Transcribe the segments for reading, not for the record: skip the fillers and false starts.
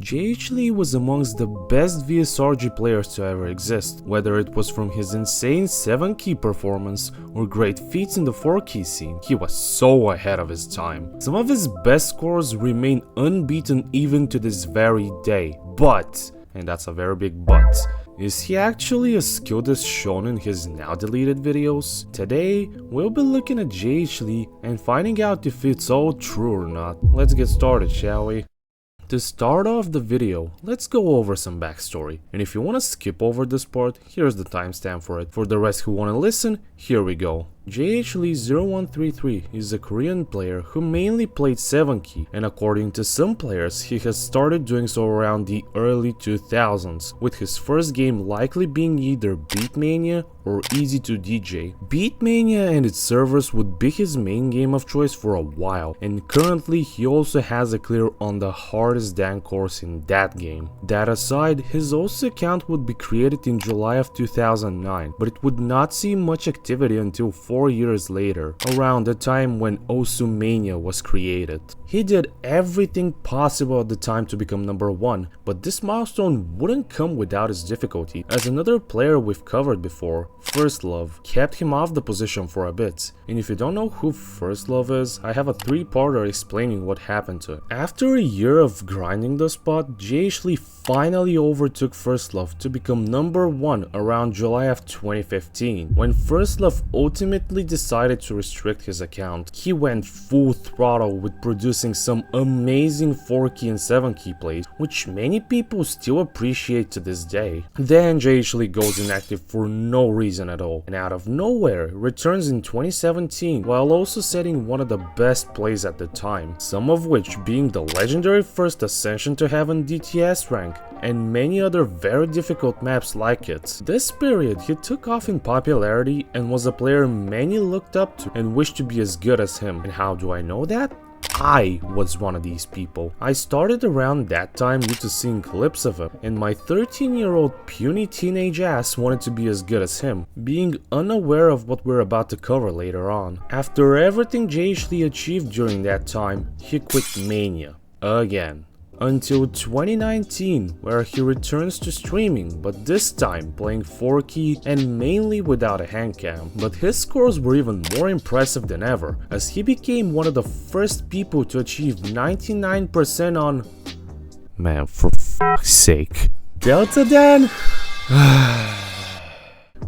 jhlee was amongst the best VSRG players to ever exist, whether it was from his insane 7-key performance or great feats in the 4-key scene. He was so ahead of his time. Some of his best scores remain unbeaten even to this very day, but, and that's a very big but, is he actually as skilled as shown in his now deleted videos? Today, we'll be looking at jhlee and finding out if it's all true or not. Let's get started, shall we? To start off the video, let's go over some backstory, and if you want to skip over this part, here's the timestamp for it. For the rest who want to listen, here we go. jhlee0133 is a Korean player who mainly played 7-key, and according to some players, he has started doing so around the early 2000s, with his first game likely being either Beatmania or Easy2DJ. Beatmania and its servers would be his main game of choice for a while, and currently he also has a clear on the hardest dank course in that game. That aside, his OST account would be created in July of 2009, but it would not see much activity until 4 years later, around the time when Tsurumi was created. He did everything possible at the time to become number 1, but this milestone wouldn't come without its difficulty, as another player we've covered before, First Love, kept him off the position for a bit. And if you don't know who First Love is, I have a 3-parter explaining what happened to him. After a year of grinding the spot, jhlee finally overtook First Love to become number 1 around July of 2015, when First Love ultimately decided to restrict his account. He went full throttle with producing some amazing 4-key and 7-key plays, which many people still appreciate to this day. Then jhlee goes inactive for no reason at all, and out of nowhere returns in 2017 while also setting one of the best plays at the time, some of which being the legendary first Ascension to Heaven DTS rank and many other very difficult maps like it. This period he took off in popularity and was a player many looked up to and wished to be as good as him. And how do I know that? I was one of these people. I started around that time due to seeing clips of him, and my 13-year-old puny teenage ass wanted to be as good as him, being unaware of what we're about to cover later on. After everything jhlee achieved during that time, he quit Mania again. Until 2019, where he returns to streaming, but this time playing 4-key and mainly without a handcam. But his scores were even more impressive than ever, as he became one of the first people to achieve 99% on... Man, for f***'s sake. Delta Dan?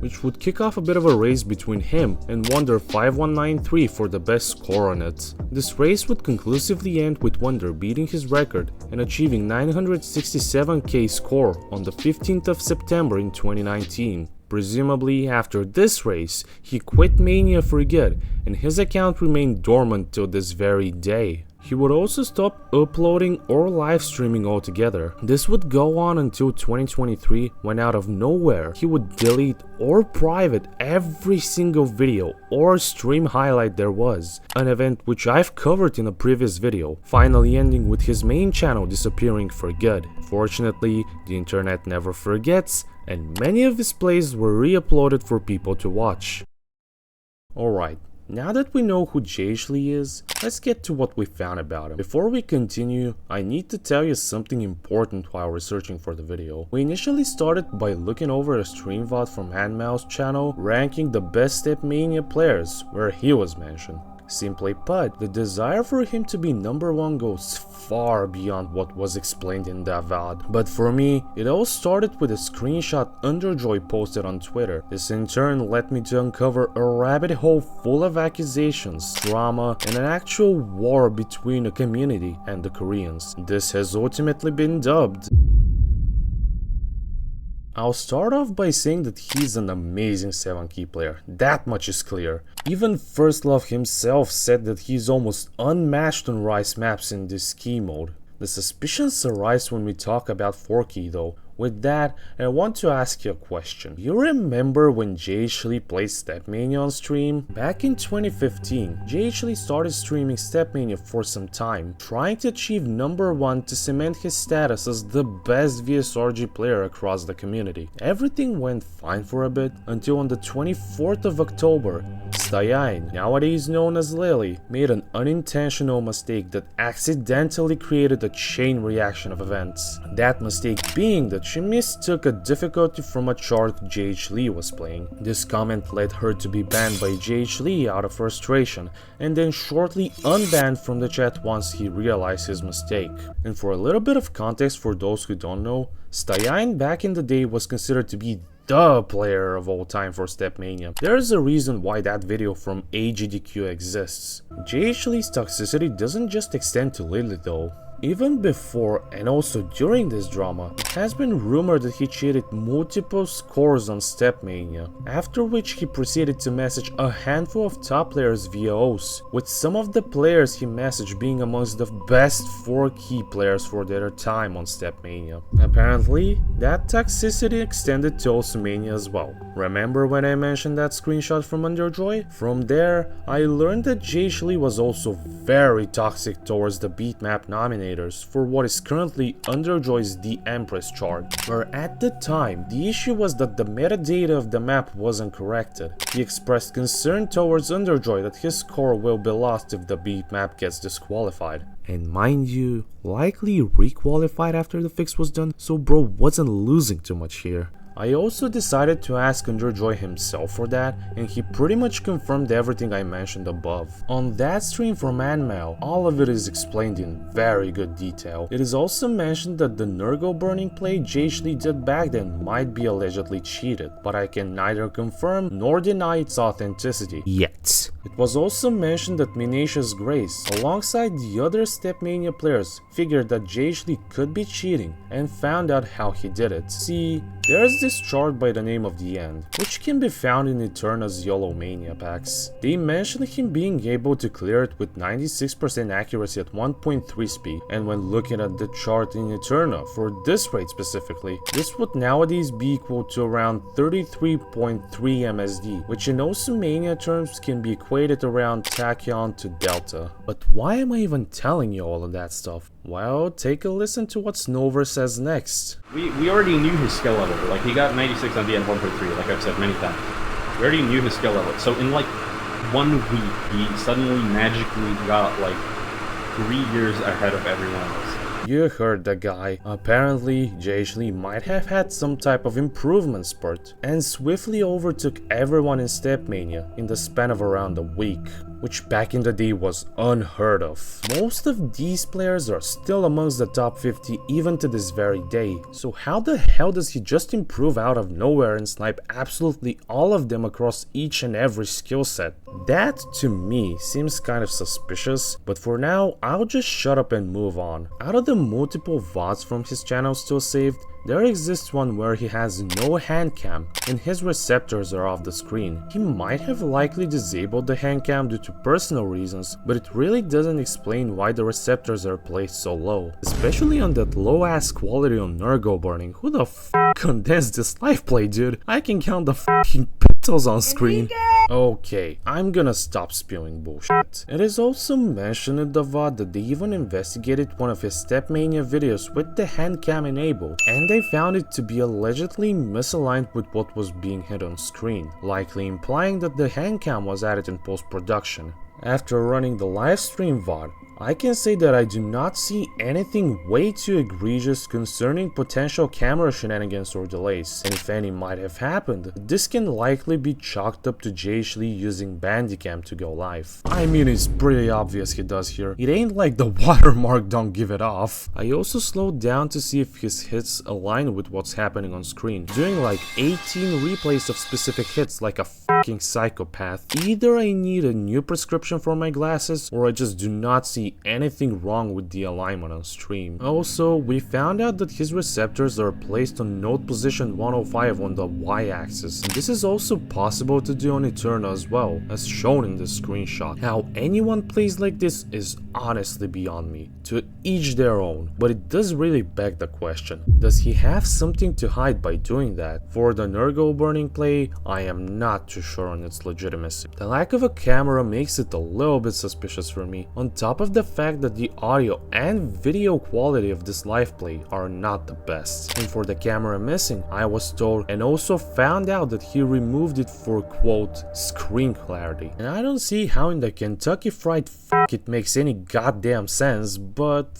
Which would kick off a bit of a race between him and Wonder 5193 for the best score on it. This race would conclusively end with Wonder beating his record and achieving 967k score on the 15th of September in 2019. Presumably after this race, he quit Mania for good and his account remained dormant till this very day. He would also stop uploading or live streaming altogether. This would go on until 2023, when out of nowhere he would delete or private every single video or stream highlight there was, an event which I've covered in a previous video, finally ending with his main channel disappearing for good. Fortunately, the internet never forgets, and many of his plays were re-uploaded for people to watch. Alright. Now that we know who jhlee is, let's get to what we found about him. Before we continue, I need to tell you something important while researching for the video. We initially started by looking over a stream VOD from Handmail's channel, ranking the best Stepmania players, where he was mentioned. Simply put, the desire for him to be number 1 goes far beyond what was explained in that VOD. But for me, it all started with a screenshot Underjoy posted on Twitter. This in turn led me to uncover a rabbit hole full of accusations, drama, and an actual war between a community and the Koreans. This has ultimately been dubbed. I'll start off by saying that he's an amazing 7-key player, that much is clear. Even First Love himself said that he's almost unmatched on Rise maps in this key mode. The suspicions arise when we talk about 4-key though. With that, I want to ask you a question. You remember when jhlee played Stepmania on stream? Back in 2015, jhlee started streaming Stepmania for some time, trying to achieve number 1 to cement his status as the best VSRG player across the community. Everything went fine for a bit, until on the 24th of October, jhlee, nowadays known as jhlee, made an unintentional mistake that accidentally created a chain reaction of events. That mistake being that she mistook a difficulty from a chart jhlee was playing. This comment led her to be banned by jhlee out of frustration, and then shortly unbanned from the chat once he realized his mistake. And for a little bit of context for those who don't know, jhlee back in the day was considered to be the player of all time for Stepmania. There is a reason why that video from AGDQ exists. jhlee's toxicity doesn't just extend to jhlee though. Even before and also during this drama, it has been rumored that he cheated multiple scores on Stepmania, after which he proceeded to message a handful of top players via OS, with some of the players he messaged being amongst the best 4 key players for their time on Stepmania. Apparently, that toxicity extended to Tsurumi as well. Remember when I mentioned that screenshot from Underjoy? From there, I learned that jhlee was also very toxic towards the beatmap nominators for what is currently Underjoy's The Empress chart, where at the time, the issue was that the metadata of the map wasn't corrected. He expressed concern towards Underjoy that his score will be lost if the beatmap gets disqualified. And mind you, likely requalified after the fix was done, so bro wasn't losing too much here. I also decided to ask Underjoy himself for that, and he pretty much confirmed everything I mentioned above. On that stream from Anmail, all of it is explained in very good detail. It is also mentioned that the Nurgle burning play jhlee did back then might be allegedly cheated, but I can neither confirm nor deny its authenticity yet. It was also mentioned that Minacious Grace, alongside the other Stepmania players, figured that jhlee could be cheating and found out how he did it. See, there's this chart by the name of The End, which can be found in Eterna's YOLO Mania packs. They mentioned him being able to clear it with 96% accuracy at 1.3 speed, and when looking at the chart in Eterna for this rate specifically, this would nowadays be equal to around 33.3 MSD, which in Tsurumi terms can be equated around tachyon to delta. But why am I even telling you all of that stuff? Well, take a listen to what Snover says next. We already knew his skill level. Like, he got 96 on the end 1.3, like I've said many times. We already knew his skill level. So in like 1 week, he suddenly magically got like 3 years ahead of everyone else. You heard the guy. Apparently, jhlee might have had some type of improvement spurt, and swiftly overtook everyone in Stepmania in the span of around a week, which back in the day was unheard of. Most of these players are still amongst the top 50 even to this very day, so how the hell does he just improve out of nowhere and snipe absolutely all of them across each and every skill set? That, to me, seems kind of suspicious, but for now, I'll just shut up and move on. Out of the multiple VODs from his channel still saved, there exists one where he has no hand cam and his receptors are off the screen. He might have likely disabled the hand cam due to personal reasons, but it really doesn't explain why the receptors are placed so low. Especially on that low ass quality on Nurgle burning. Who the f condensed this live play, dude? I can count the f***ing pixels on screen. Okay, I'm gonna stop spewing bullshit. It is also mentioned in the VOD that they even investigated one of his Stepmania videos with the hand cam enabled, and they found it to be allegedly misaligned with what was being hit on screen, likely implying that the hand cam was added in post-production. After running the live stream VOD, I can say that I do not see anything way too egregious concerning potential camera shenanigans or delays, and if any might have happened, this can likely be chalked up to jhlee using Bandicam to go live. I mean, it's pretty obvious he does here. It ain't like the watermark don't give it off. I also slowed down to see if his hits align with what's happening on screen, doing like 18 replays of specific hits like a fucking psychopath. Either I need a new prescription for my glasses, or I just do not see anything wrong with the alignment on stream. Also, we found out that his receptors are placed on node position 105 on the y-axis, and this is also possible to do on Eterna as well, as shown in this screenshot. anyone plays like this is honestly beyond me. To each their own, but it does really beg the question, does he have something to hide by doing that? For the Nurgle burning play, I am not too sure on its legitimacy. The lack of a camera makes it a little bit suspicious for me, on top of the fact that the audio and video quality of this live play are not the best. And for the camera missing, I was told and also found out that he removed it for quote screen clarity. And I don't see how in the Kentucky Fried it makes any goddamn sense, but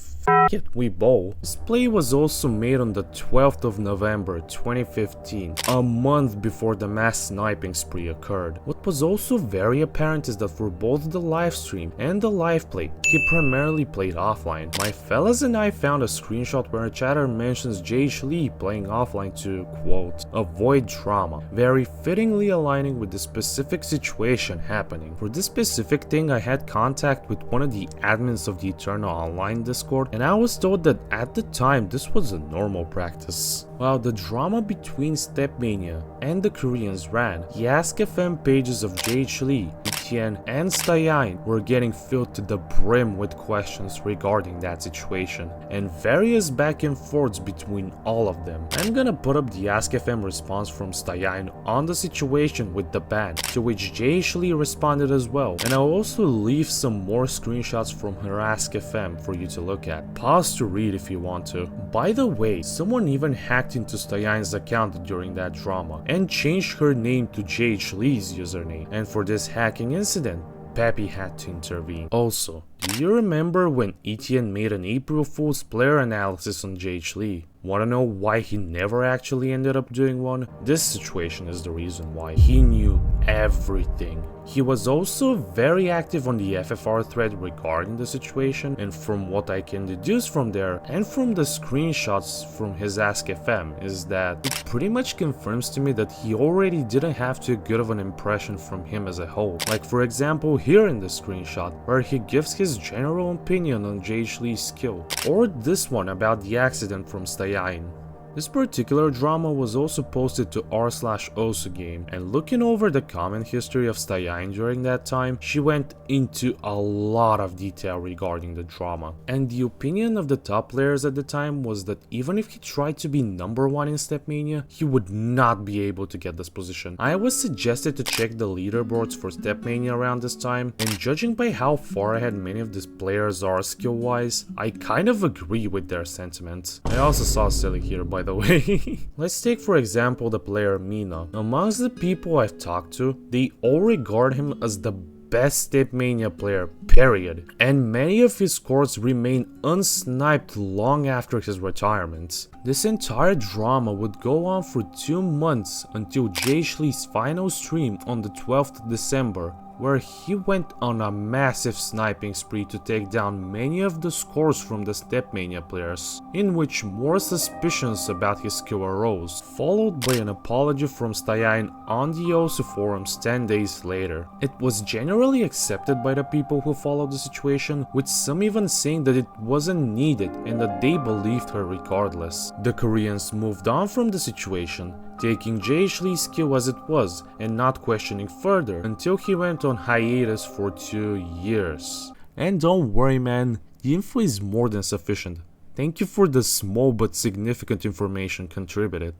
it, we bowl. This play was also made on the 12th of November 2015, a month before the mass sniping spree occurred. What was also very apparent is that for both the live stream and the live play, he primarily played offline. My fellas and I found a screenshot where a chatter mentions jhlee playing offline to, quote, avoid drama, very fittingly aligning with the specific situation happening. For this specific thing, I had contact with one of the admins of the Eternal Online Discord, and I was told that at the time this was a normal practice. While the drama between Stepmania and the Koreans ran, the Ask.fm pages of jhlee, Chen, and Styain were getting filled to the brim with questions regarding that situation, and various back and forths between all of them. I'm gonna put up the Ask.fm response from Styain on the situation with the ban, to which jhlee responded as well, and I'll also leave some more screenshots from her Ask.fm for you to look at. Pause to read if you want to. By the way, someone even hacked into Styain's account during that drama and changed her name to jhlee's username, and for this hacking incident, Peppy had to intervene. Also, do you remember when Etienne made an April Fool's player analysis on jhlee? Wanna know why he never actually ended up doing one? This situation is the reason why. He knew everything. He was also very active on the FFR thread regarding the situation, and from what I can deduce from there and from the screenshots from his Ask.fm is that it pretty much confirms to me that he already didn't have too good of an impression from him as a whole. Like for example here in the screenshot where he gives his general opinion on jhlee's skill, or this one about the accident from Styain. This particular drama was also posted to r/osugame, and looking over the comment history of Styain during that time, she went into a lot of detail regarding the drama. And the opinion of the top players at the time was that even if he tried to be #1 in Stepmania, he would not be able to get this position. I was suggested to check the leaderboards for Stepmania around this time, and judging by how far ahead many of these players are skill-wise, I kind of agree with their sentiments. I also saw Silly here, by the way. Let's take for example the player Mina. Amongst the people I've talked to, they all regard him as the best Stepmania player, period, and many of his scores remain unsniped long after his retirement. This entire drama would go on for 2 months until jhlee's final stream on the 12th of December, where he went on a massive sniping spree to take down many of the scores from the Stepmania players, in which more suspicions about his skill arose, followed by an apology from Styain on the Osu forums 10 days later. It was generally accepted by the people who followed the situation, with some even saying that it wasn't needed and that they believed her regardless. The Koreans moved on from the situation, taking jhlee's skill as it was and not questioning further until he went on hiatus for 2 years. And don't worry man, the info is more than sufficient. Thank you for the small but significant information contributed.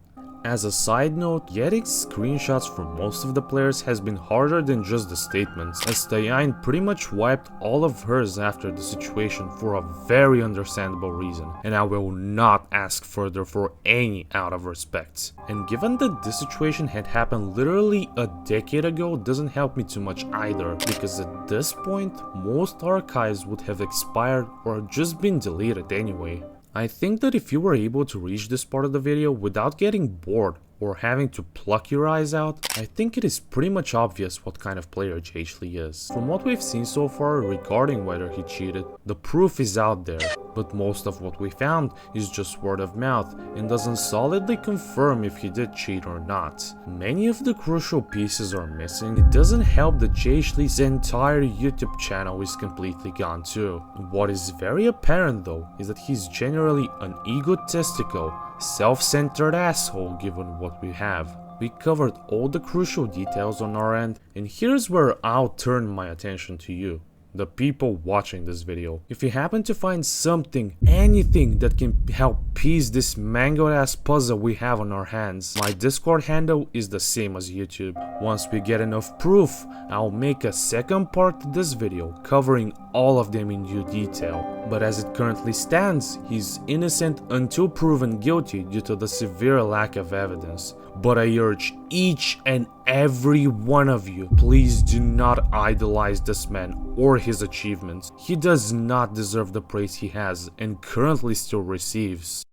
As a side note, getting screenshots from most of the players has been harder than just the statements, as Styain pretty much wiped all of hers after the situation for a very understandable reason, and I will not ask further for any out of respect. And given that this situation had happened literally a decade ago doesn't help me too much either, because at this point, most archives would have expired or just been deleted anyway. I think that if you were able to reach this part of the video without getting bored or having to pluck your eyes out, I think it is pretty much obvious what kind of player jhlee is. From what we've seen so far regarding whether he cheated, the proof is out there, but most of what we found is just word of mouth and doesn't solidly confirm if he did cheat or not. Many of the crucial pieces are missing. It doesn't help that jhlee's entire YouTube channel is completely gone too. What is very apparent though is that he's generally an egotistical, self-centered asshole given what we have. We covered all the crucial details on our end, and here's where I'll turn my attention to you. the people watching this video. If you happen to find something, anything that can help piece this mangled ass puzzle we have on our hands, my Discord handle is the same as YouTube. Once we get enough proof, I'll make a second part to this video covering all of them in due detail. But as it currently stands, he's innocent until proven guilty due to the severe lack of evidence. But I urge each and every one of you, please do not idolize this man or his achievements. He does not deserve the praise he has and currently still receives.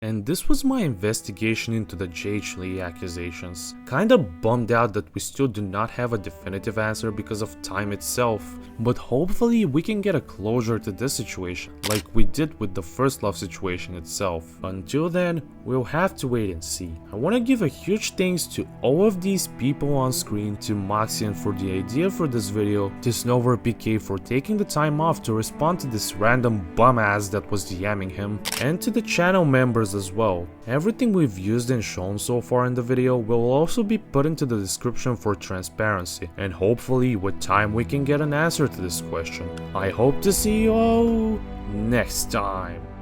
And this was my investigation into the jhlee accusations. Kinda bummed out that we still do not have a definitive answer because of time itself, but hopefully we can get a closure to this situation, like we did with the first love situation itself. Until then, we'll have to wait and see. I wanna give a huge thanks to all of these people on screen, to Maxian for the idea for this video, to SnowverPK for taking the time off to respond to this random bum ass that was DMing him, and to the channel members as well. Everything we've used and shown so far in the video will also be put into the description for transparency, and hopefully with time we can get an answer to this question. I hope to see you all next time.